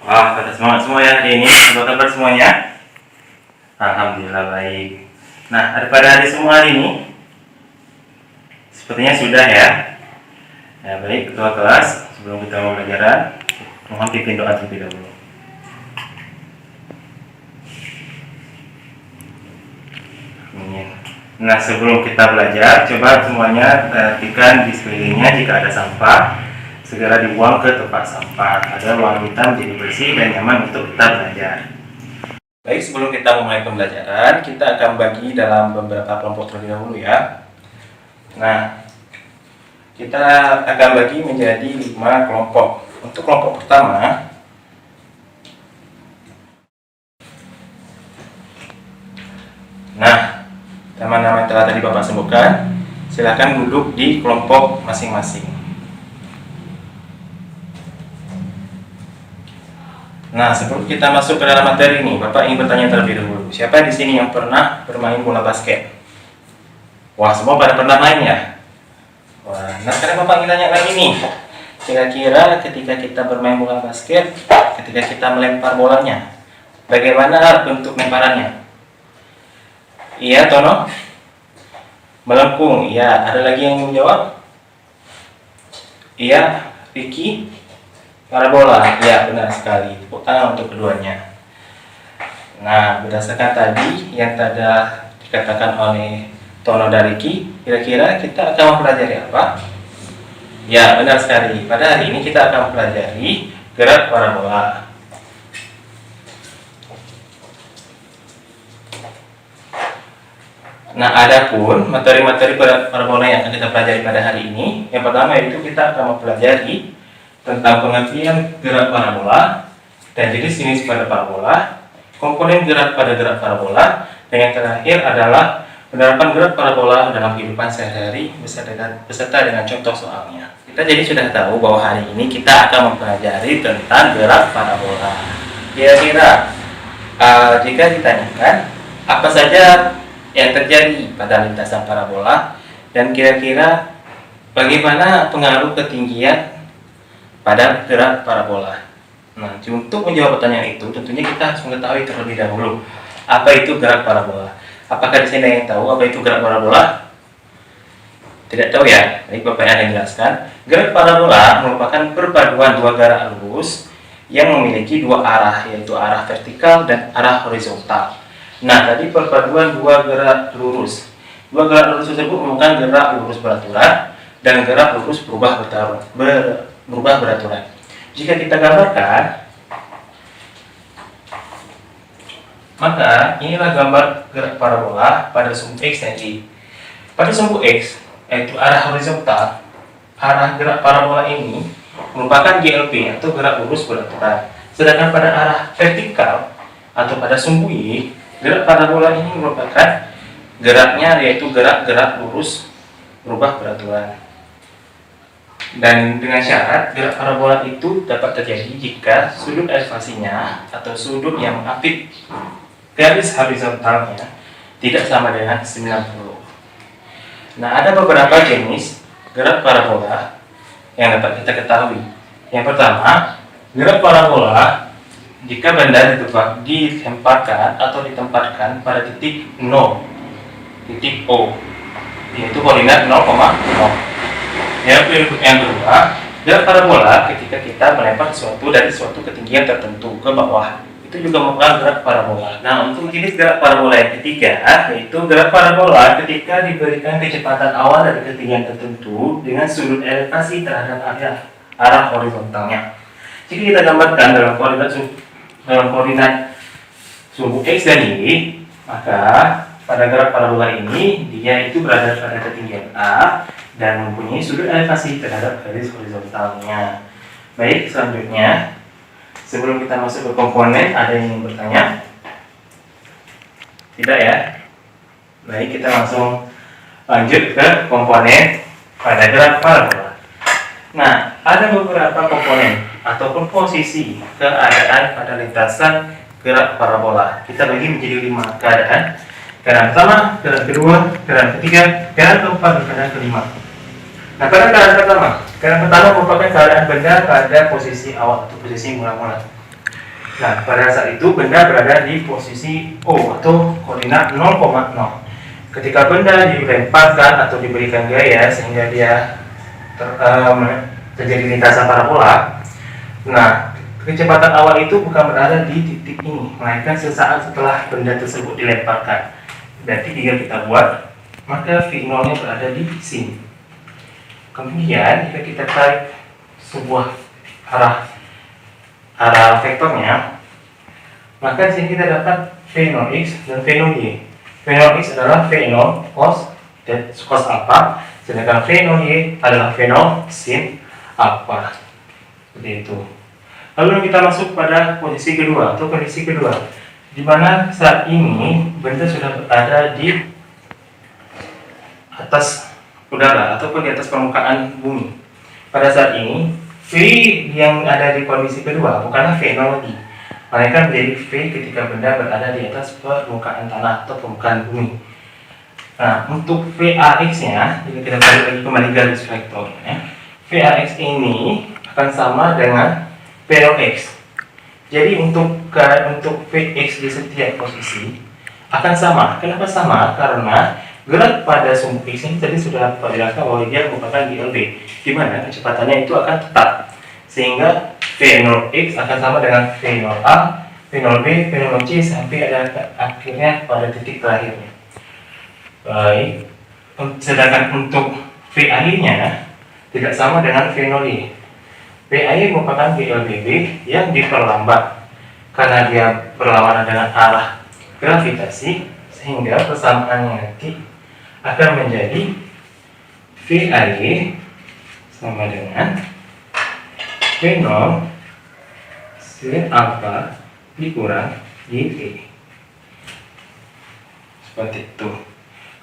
Wah, pada semangat semua ya hari ini. Apa kabar semuanya? Alhamdulillah baik. Nah, pada hari semua hari ini, sepertinya sudah ya. Ya baik, ketua kelas. Sebelum kita mulai pelajaran, mohon pimpin doa terlebih dahulu. Amin. Nah, sebelum kita belajar, coba semuanya perhatikan di sekelilingnya jika ada sampah, segera dibuang ke tempat sampah agar ruangan kita menjadi bersih dan nyaman untuk kita belajar. Baik, sebelum kita memulai pembelajaran, kita akan bagi dalam beberapa kelompok terlebih dahulu ya. Nah, kita akan bagi menjadi 5 kelompok. Untuk kelompok pertama, nah, teman-teman yang telah tadi Bapak sebutkan, silakan duduk di kelompok masing-masing. Nah, sebelum kita masuk ke dalam materi ini, Bapak ingin bertanya terlebih dahulu. Siapa di sini yang pernah bermain bola basket? Wah, semua pada pernah main ya? Wah, nah sekarang Bapak ingin tanya lagi nih. Kira-kira ketika kita bermain bola basket, ketika kita melempar bolanya, bagaimana bentuk lemparannya? Iya, Tono? Melengkung. Iya, ada lagi yang ingin menjawab? Iya, Ricky? Parabola, ya benar sekali. Tepuk tangan untuk keduanya. Nah, berdasarkan tadi yang tadi dikatakan oleh Tono dan Ricky, kira-kira kita akan mempelajari apa? Ya, benar sekali. Pada hari ini kita akan mempelajari gerak parabola. Nah, adapun materi-materi parabola yang akan kita pelajari pada hari ini, yang pertama yaitu kita akan mempelajari tentang pengertian gerak parabola dan jenis-jenis pada parabola, komponen gerak pada gerak parabola, dan yang terakhir adalah penerapan gerak parabola dalam kehidupan sehari-hari beserta dengan contoh soalnya. Kita jadi sudah tahu bahwa hari ini kita akan mempelajari tentang gerak parabola. Kira-kira jika ditanyakan apa saja yang terjadi pada lintasan parabola dan kira-kira bagaimana pengaruh ketinggian pada gerak parabola. Nah, untuk menjawab pertanyaan itu, tentunya kita harus mengetahui terlebih dahulu apa itu gerak parabola. Apakah di sini ada yang tahu apa itu gerak parabola? Tidak tahu ya? Baik, Bapak yang jelaskan. Gerak parabola merupakan perpaduan dua gerak lurus yang memiliki dua arah, yaitu arah vertikal dan arah horizontal. Nah, tadi perpaduan dua gerak lurus. Dua gerak lurus tersebut merupakan gerak lurus beraturan dan gerak lurus berubah beraturan. Jika kita gambarkan, maka inilah gambar gerak parabola pada sumbu X dan Y. Pada sumbu X, yaitu arah horizontal, arah gerak parabola ini merupakan GLP atau gerak lurus beraturan. Sedangkan pada arah vertikal atau pada sumbu Y, gerak parabola ini merupakan geraknya yaitu gerak lurus berubah beraturan. Dan dengan syarat gerak parabola itu dapat terjadi jika sudut elevasinya atau sudut yang mengapit garis horizontalnya tidak sama dengan 90. Nah, ada beberapa jenis gerak parabola yang dapat kita ketahui. Yang pertama, gerak parabola jika benda dilemparkan atau ditempatkan pada titik 0, titik O, yaitu koordinat 0,0. Yang kedua, gerak parabola ketika kita melempar sesuatu dari suatu ketinggian tertentu ke bawah, itu juga merupakan gerak parabola. Nah, untuk jenis gerak parabola yang ketiga, yaitu gerak parabola ketika diberikan kecepatan awal dari ketinggian tertentu dengan sudut elevasi terhadap arah horizontalnya. Jika kita gambarkan dalam koordinat sumbu X dan Y, maka pada gerak parabola ini dia itu berada pada ketinggian A dan mempunyai sudut elevasi terhadap garis horizontalnya. Baik, selanjutnya sebelum kita masuk ke komponen, ada yang ingin bertanya? Tidak ya? Baik, kita langsung lanjut ke komponen pada gerak parabola. Nah, ada beberapa komponen ataupun posisi keadaan pada lintasan gerak parabola. Kita bagi menjadi 5 keadaan. Keadaan pertama, keadaan kedua, keadaan ketiga, keadaan keempat, dan keadaan kelima. Nah, pada keadaan pertama merupakan keadaan benda pada posisi awal atau posisi mula-mula. Nah, pada saat itu benda berada di posisi O atau koordinat 0,0. Ketika benda dilemparkan atau diberikan gaya sehingga dia terjadi lintasan parabola, nah kecepatan awal itu bukan berada di titik ini, melainkan sesaat setelah benda tersebut dilemparkan. Berarti jika kita buat, maka V0 nya berada di sini. Kemudian jika kita tarik sebuah arah vektornya, maka di sini kita dapat V0x dan V0y. V0x adalah V0 cos alpha, sedangkan V0y adalah V0 sin alpha. Seperti itu. Lalu kita masuk pada posisi kedua atau kondisi kedua, di mana saat ini benda sudah berada di atas udara ataupun di atas permukaan bumi. Pada saat ini V yang ada di kondisi kedua bukanlah V0 lagi, melainkan menjadi V ketika benda berada di atas permukaan tanah atau permukaan bumi. Nah, untuk VAX-nya, jika kita balik lagi kembali garis vektornya, VAX ini akan sama dengan V0x. Jadi untuk Vx di setiap posisi akan sama. Kenapa sama? Karena gerak pada sumbu X ini tadi sudah Pak jelaskan bahwa dia merupakan GLB, di mana kecepatannya itu akan tetap, sehingga V0x akan sama dengan V0a, V0b, V0c sampai ada akhirnya pada titik terakhirnya. Baik, sedangkan untuk VAI-nya tidak sama dengan V0y. VAI merupakan GLBB yang diperlambat karena dia berlawanan dengan arah gravitasi, sehingga persamaannya nanti akan menjadi VAY sama dengan V0 sin alpha dikurang GV. Seperti itu.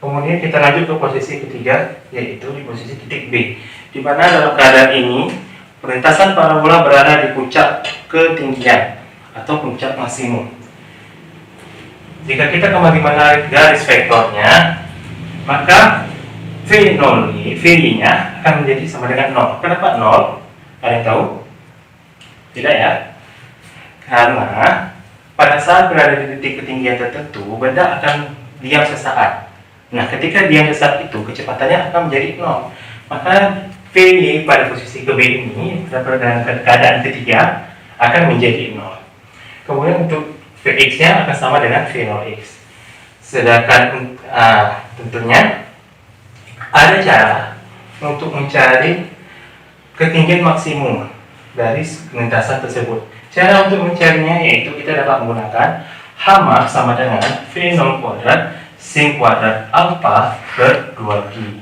Kemudian kita lanjut ke posisi ketiga, yaitu di posisi titik B, di mana dalam keadaan ini perlintasan parabola berada di puncak ketinggian atau puncak maksimum. Jika kita kembali menarik garis vektornya, maka V-nya akan menjadi sama dengan 0. Kenapa 0? Ada yang tahu? Tidak ya? Karena pada saat berada di titik ketinggian tertentu, benda akan diam sesaat. Nah, ketika diam sesaat itu, kecepatannya akan menjadi 0. Maka V pada posisi ke B ini, dalam keadaan ketiga, akan menjadi 0. Kemudian untuk Vx-nya akan sama dengan V0x. Sedangkan tentunya ada cara untuk mencari ketinggian maksimum dari lintasan tersebut. Cara untuk mencarinya yaitu kita dapat menggunakan hama sama dengan V0 kuadrat sin kuadrat alpha per 2Pi.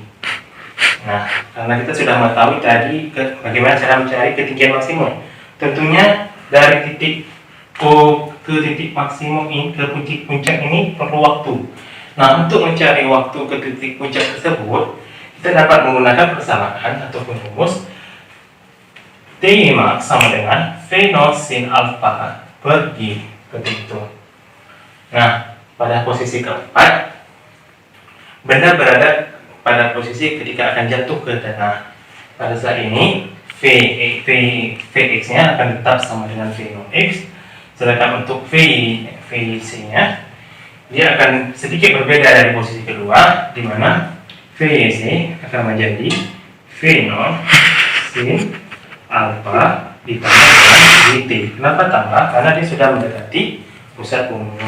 Nah, karena kita sudah mengetahui tadi bagaimana cara mencari ketinggian maksimum, tentunya dari titik O ke titik maksimum ini, ke titik puncak ini perlu waktu. Nah, untuk mencari waktu ke titik puncak tersebut, kita dapat menggunakan persamaan ataupun rumus T max sama dengan V0 sin alpha per G, seperti itu. Nah, pada posisi keempat, benda berada pada posisi ketika akan jatuh ke tanah. Pada saat ini Vx-nya akan tetap sama dengan V0x, sedangkan untuk Vc-nya dia akan sedikit berbeda dari posisi kedua, di mana Vc akan menjadi V0 sin alpha ditambah dengan Gt. Kenapa tambah? Karena dia sudah mendekati pusat bumi,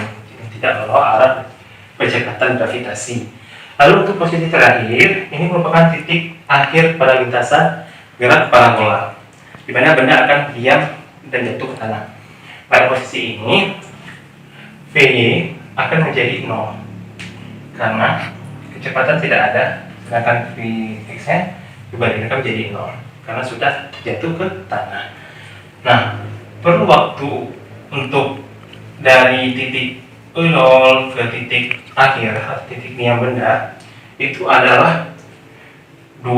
tidak melalui arah percepatan gravitasi. Lalu untuk posisi terakhir, ini merupakan titik akhir pada lintasan gerak parabola, di mana benda akan diam dan jatuh ke tanah. Pada posisi ini, Vy akan menjadi 0 karena kecepatan tidak ada, sedangkan Vx-nya dibandingkan menjadi 0 karena sudah jatuh ke tanah. Nah, perlu waktu untuk dari titik 0 ke titik akhir, titik diam benda, itu adalah 2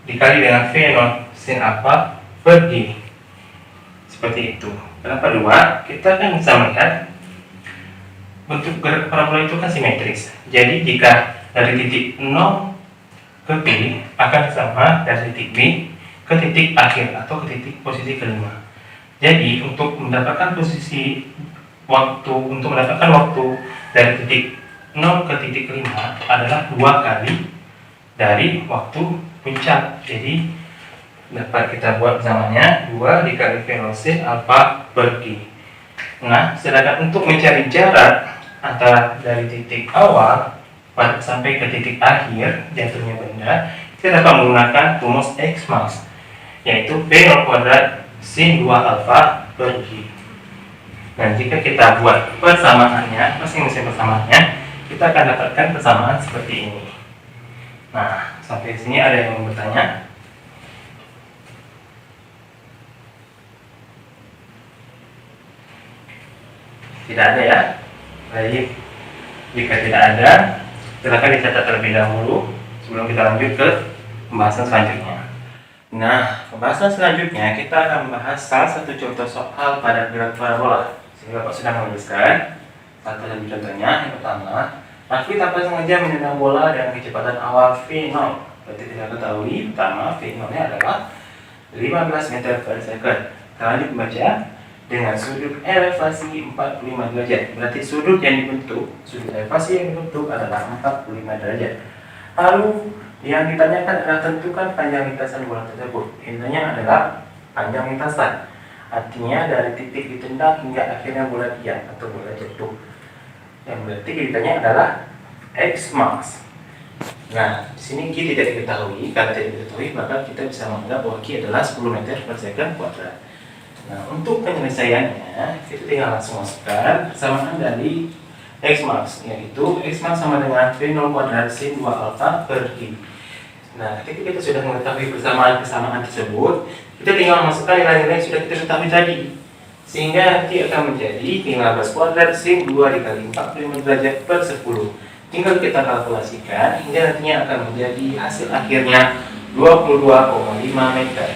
dikali dengan V0 sin alpha per G. Seperti itu. Kenapa 2? Kita kan bisa melihat bentuk gerak parabola itu kan simetris. Jadi jika dari titik 0 ke P akan sama dari titik B ke titik akhir atau ke titik posisi kelima. Jadi untuk mendapatkan waktu dari titik 0 ke titik 5 adalah 2 kali dari waktu puncak. Jadi dapat kita buat samanya 2 dikali velocity alpha per g. Nah, sedangkan untuk mencari jarak antara dari titik awal sampai ke titik akhir jatuhnya benda, kita dapat menggunakan rumus X max, yaitu V0 kuadrat sin 2 alpha per g. Dan jika kita buat persamaannya, masing-masing persamaannya, kita akan dapatkan persamaan seperti ini. Nah, sampai sini ada yang mau bertanya? Tidak ada ya? Baik. Jika tidak ada, silakan dicatat terlebih dahulu sebelum kita lanjut ke pembahasan selanjutnya. Nah, pembahasan selanjutnya kita akan membahas salah satu contoh soal pada graf parabola. Sehingga Bapak sudah menuliskan satu dari contohnya. Yang pertama, Raffi tanpa sengaja menendang bola dengan kecepatan awal V0. Berarti kita ketahui pertama V0-nya adalah 15 meter per second. Kita lanjut membaca dengan sudut elevasi 45 derajat. Berarti sudut elevasi yang dibentuk adalah 45 derajat. Lalu yang ditanyakan adalah tentukan panjang lintasan bola tersebut. Intinya adalah panjang lintasan. Artinya dari titik ditendang hingga akhirnya bola diam atau bola jatuh. Yang berarti ditanya adalah X max. Nah, di sini G tidak diketahui. Karena tidak diketahui, maka kita bisa menganggap bahwa G adalah 10 meter per second kuadrat. Nah, untuk penyelesaiannya, kita tinggal langsung masukkan persamaan dari X max, yaitu X max sama dengan V0 kuadrat sin 2 alpha per G. Nah, ketika kita sudah mengetahui persamaan tersebut, kita tinggal masukkan nilai-nilai yang sudah kita ketahui tadi, sehingga nanti akan menjadi 15 kuadrat sin 2 dikali 45 derajat per 10. Tinggal kita kalkulasikan hingga nantinya akan menjadi hasil akhirnya 22,5 meter.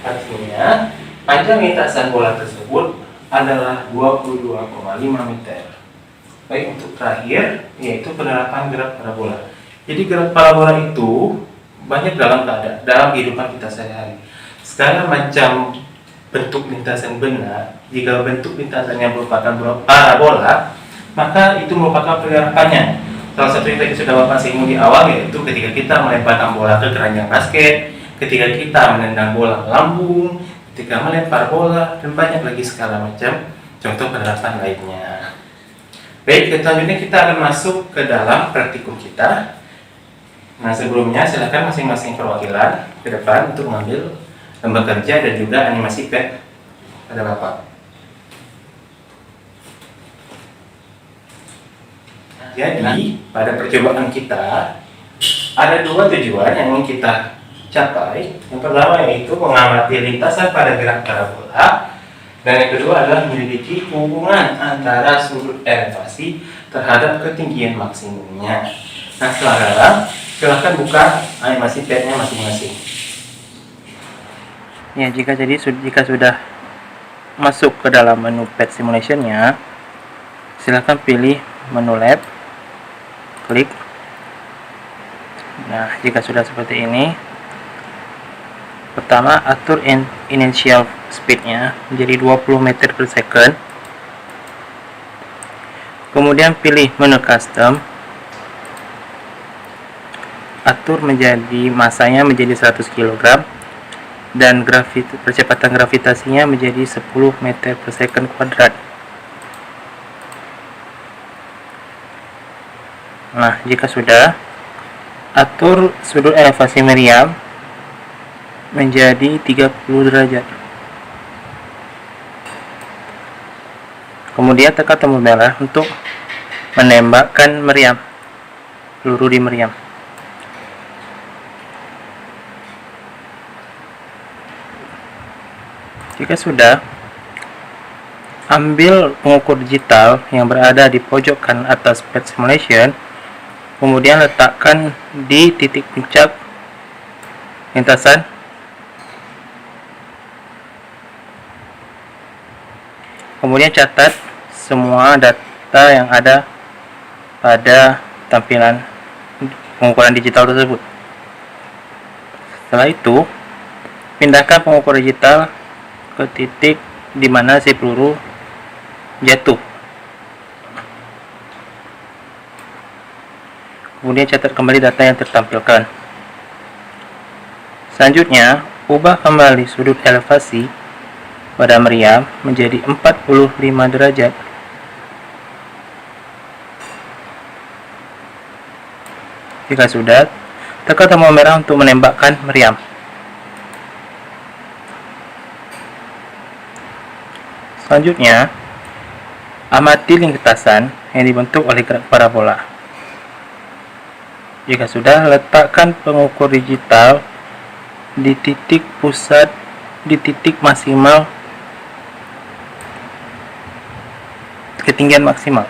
Artinya panjang lintasan bola tersebut adalah 22,5 meter. Baik, untuk terakhir yaitu penerapan graf parabola. Jadi graf parabola itu banyak dalam kehidupan kita sehari-hari. Segala macam bentuk lintasan benda, jika bentuk lintasannya merupakan parabola, maka itu merupakan penerapannya. Salah satu yang tadi sudah Bapak singgung di awal, yaitu ketika kita melemparkan bola ke keranjang basket, ketika kita menendang bola lambung, ketika melempar bola, dan banyak lagi segala macam contoh penerapan lainnya. Baik, selanjutnya kita akan masuk ke dalam praktikum kita. Nah, sebelumnya silakan masing-masing perwakilan ke depan untuk mengambil lembar kerja dan juga animasi pad pada Bapak. Jadi, pada percobaan kita ada 2 tujuan yang ingin kita capai. Yang pertama yaitu mengamati lintasan pada graf parabola, dan yang kedua adalah menyelidiki hubungan antara sudut elevasi terhadap ketinggian maksimumnya. Nah, sekarang silahkan buka animasi padnya masing-masing. Ya, jika sudah masuk ke dalam menu pad simulationnya, silahkan pilih menu lab, klik. Nah, jika sudah seperti ini, pertama atur initial speednya menjadi 20 meter per second. Kemudian pilih menu custom, atur menjadi masanya menjadi 100 kg dan percepatan gravitasinya menjadi 10 meter per second kuadrat. Nah, jika sudah, atur sudut elevasi meriam menjadi 30 derajat. Kemudian tekan tombol merah untuk menembakkan meriam, peluru di meriam. Jika sudah, ambil pengukur digital yang berada di pojok kanan atas pad simulation, kemudian letakkan di titik puncak lintasan. Kemudian catat semua data yang ada pada tampilan pengukuran digital tersebut. Setelah itu, pindahkan pengukur digital ke titik di mana si peluru jatuh. Kemudian catat kembali data yang tertampilkan. Selanjutnya, ubah kembali sudut elevasi pada meriam menjadi 45 derajat. Jika sudah, tekan tombol merah untuk menembakkan meriam. Selanjutnya, amati lintasan yang dibentuk oleh gerak parabola. Jika sudah, letakkan pengukur digital di titik pusat di titik maksimal ketinggian maksimal.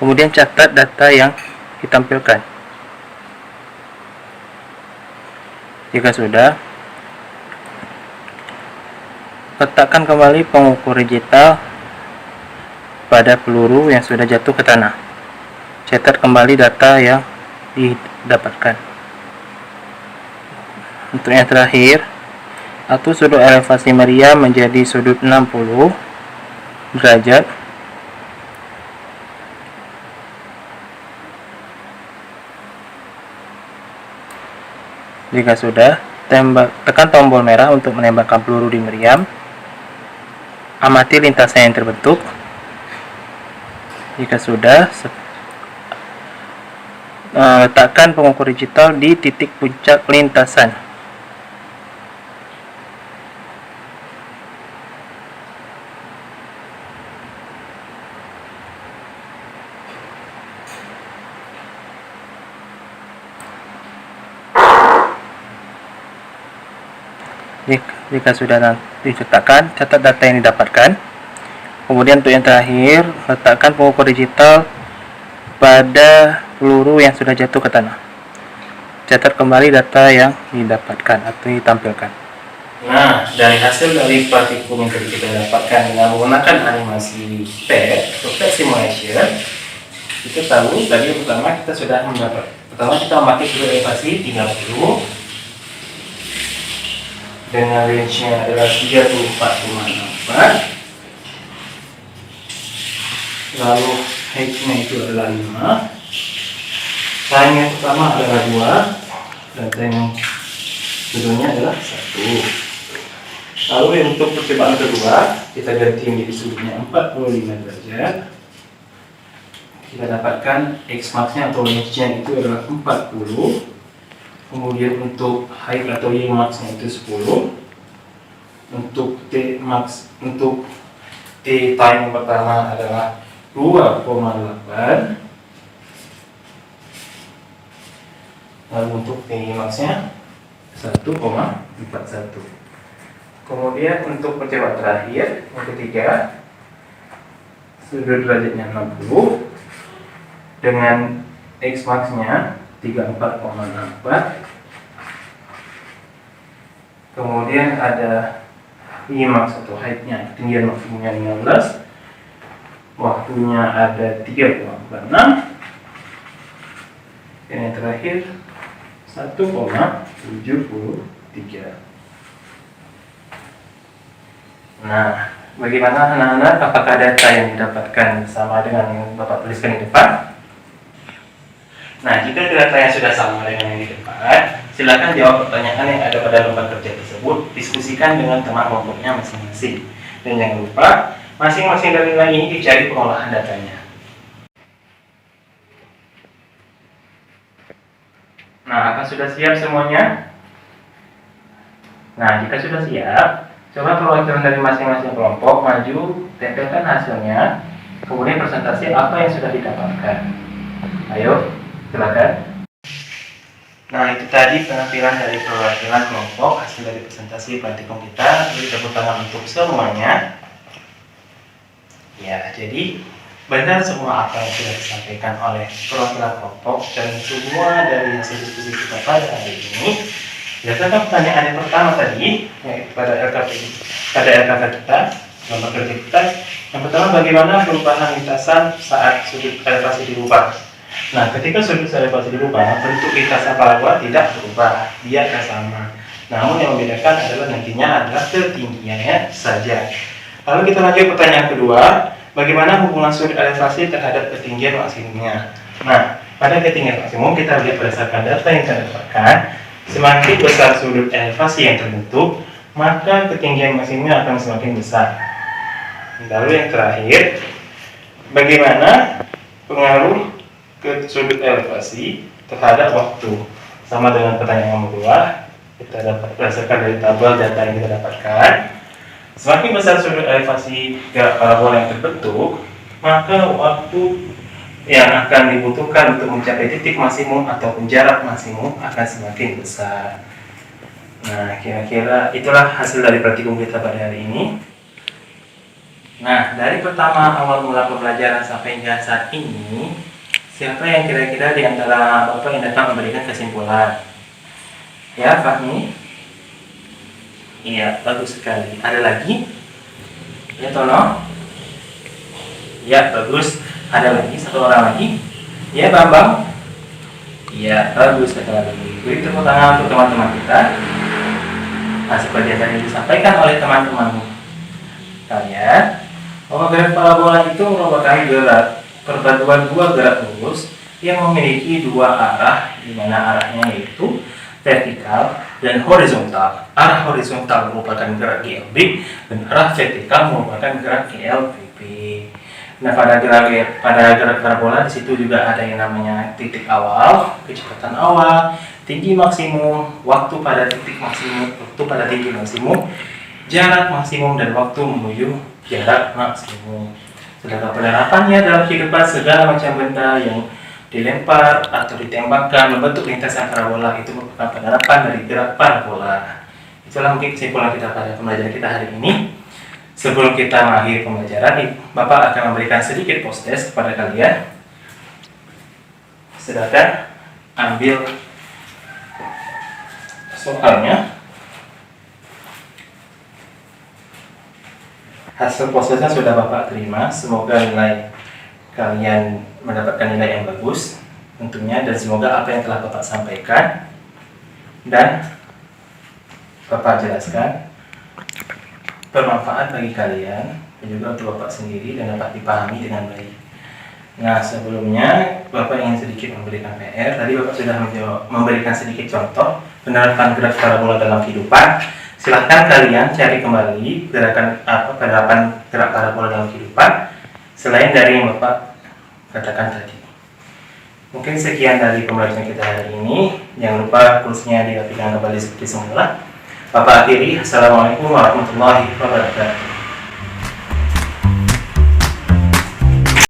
Kemudian catat data yang ditampilkan. Jika sudah, letakkan kembali pengukur digital pada peluru yang sudah jatuh ke tanah. Catat kembali data yang didapatkan. Untuk yang terakhir, atur sudut elevasi meriam menjadi sudut 60 derajat. Jika sudah, tekan tombol merah untuk menembakkan peluru di meriam. Amati lintasan yang terbentuk. Jika sudah, letakkan pengukur digital di titik puncak lintasan. Jika sudah diletakkan, catat data yang didapatkan. Kemudian untuk yang terakhir, letakkan pengukur digital pada peluru yang sudah jatuh ke tanah. Catat kembali data yang didapatkan atau ditampilkan. Nah, dari hasil dari praktikum yang tadi kita dapatkan dengan menggunakan animasi pad atau pad simulation, kita tahu tadi pertama kita sudah mendapat. Pertama kita memakai sudut elevasi 30 dengan range-nya adalah 34,4, lalu height-nya itu adalah 5, time yang pertama adalah 2, dan time yang keduanya adalah 1. Lalu untuk percobaan kedua, kita ganti menjadi sudutnya 45 derajat. Kita dapatkan X max-nya atau range-nya itu adalah 40. Kemudian untuk height atau Y max-nya itu 10. Untuk T max, untuk T time yang pertama adalah 2,8. Lalu untuk T max-nya 1,41. Kemudian untuk percobaan terakhir yang ketiga, sudut derajatnya 60 dengan X max-nya 34,4. Kemudian ada Y max atau height-nya, ketinggian maksimumnya 15. Waktunya ada 3,46. Dan yang terakhir 1,73. Nah, bagaimana anak-anak? Apakah data yang didapatkan sama dengan yang Bapak tuliskan di depan? Nah, jika datanya sudah sama dengan yang di depan, silakan jawab pertanyaan yang ada pada lembar kerja tersebut, diskusikan dengan teman kelompoknya masing-masing. Dan jangan lupa, masing-masing dari nilai ini dicari pengolahan datanya. Nah, apakah sudah siap semuanya? Nah, jika sudah siap, coba perwakilan dari masing-masing kelompok maju, tempelkan hasilnya, kemudian presentasi apa yang sudah didapatkan. Ayo, silakan. Nah, itu tadi penampilan dari perwakilan kelompok hasil dari presentasi praktikum kita. Beri tepuk tangan untuk semuanya. Ya, jadi benar semua apa yang sudah disampaikan oleh perwakilan kelompok dan semua dari hasil diskusi kita pada hari ini. Berdasarkan pertanyaan yang pertama tadi, yaitu pada LKP kita, nomor kerja kita. Yang pertama, bagaimana perubahan lintasan saat sudut elevasi dirubah? Nah, ketika sudut elevasi dirubah, bentuk lintasan parabola tidak berubah, dia akan sama. Namun yang membedakan adalah nantinya adalah ketinggiannya saja. Lalu kita lanjut pertanyaan kedua, bagaimana hubungan sudut elevasi terhadap ketinggian maksimumnya? Nah, pada ketinggian maksimum kita lihat berdasarkan data yang kita dapatkan, semakin besar sudut elevasi yang terbentuk, maka ketinggian maksimumnya akan semakin besar. Lalu yang terakhir, bagaimana pengaruh ke sudut elevasi terhadap waktu? Sama dengan pertanyaan yang kedua, kita dapat berdasarkan dari tabel data yang kita dapatkan, semakin besar sudut elevasi gerak parabola yang terbentuk, maka waktu yang akan dibutuhkan untuk mencapai titik maksimum atau jarak maksimum akan semakin besar. Nah, kira-kira itulah hasil dari praktikum kita pada hari ini. Nah, dari pertama awal mula pembelajaran sampai hingga saat ini, siapa yang kira-kira di antara Bapak yang datang memberikan kesimpulan? Ya, Fahmi? Iya, bagus sekali. Ada lagi? Ya, Tono? Ya, bagus. Ada lagi, satu orang lagi? Ya, Bambang? Iya, bagus sekali. Beri tepuk tangan untuk teman-teman kita. Nah, seperti yang tadi disampaikan oleh teman-teman kalian, bahwa gerak parabola itu merupakan gerak perpaduan dua gerak lurus yang memiliki dua arah, di mana arahnya yaitu vertikal dan horizontal. Arah horizontal merupakan gerak GLB dan arah vertikal merupakan gerak GLVB. Nah, pada gerak parabola di situ juga ada yang namanya titik awal, kecepatan awal, tinggi maksimum, waktu pada titik maksimum, waktu pada tinggi maksimum, jarak maksimum, dan waktu menuju jarak maksimum. Sedangkan penerapannya dalam kehidupan, segala macam benda yang dilempar atau ditembakkan membentuk lintasan parabola itu merupakan penerapan dari gerak parabola. Itulah mungkin kesimpulan kita pada pembelajaran kita hari ini. Sebelum kita mengakhiri pembelajaran, Bapak akan memberikan sedikit post test kepada kalian. Silakan ambil soalnya. Hasil prosesnya sudah Bapak terima. Semoga nilai kalian mendapatkan nilai yang bagus tentunya, dan semoga apa yang telah Bapak sampaikan dan Bapak jelaskan bermanfaat bagi kalian dan juga untuk Bapak sendiri dan dapat dipahami dengan baik. Nah, sebelumnya Bapak ingin sedikit memberikan PR. Tadi Bapak sudah memberikan sedikit contoh penerapan gerak parabola dalam kehidupan. Silahkan kalian cari kembali penerapan gerak parabola dalam kehidupan selain dari yang Bapak katakan tadi. Mungkin sekian dari pembelajaran kita hari ini. Jangan lupa kursusnya dirapikan kembali seperti semula. Bapak akhiri. Assalamualaikum warahmatullahi wabarakatuh.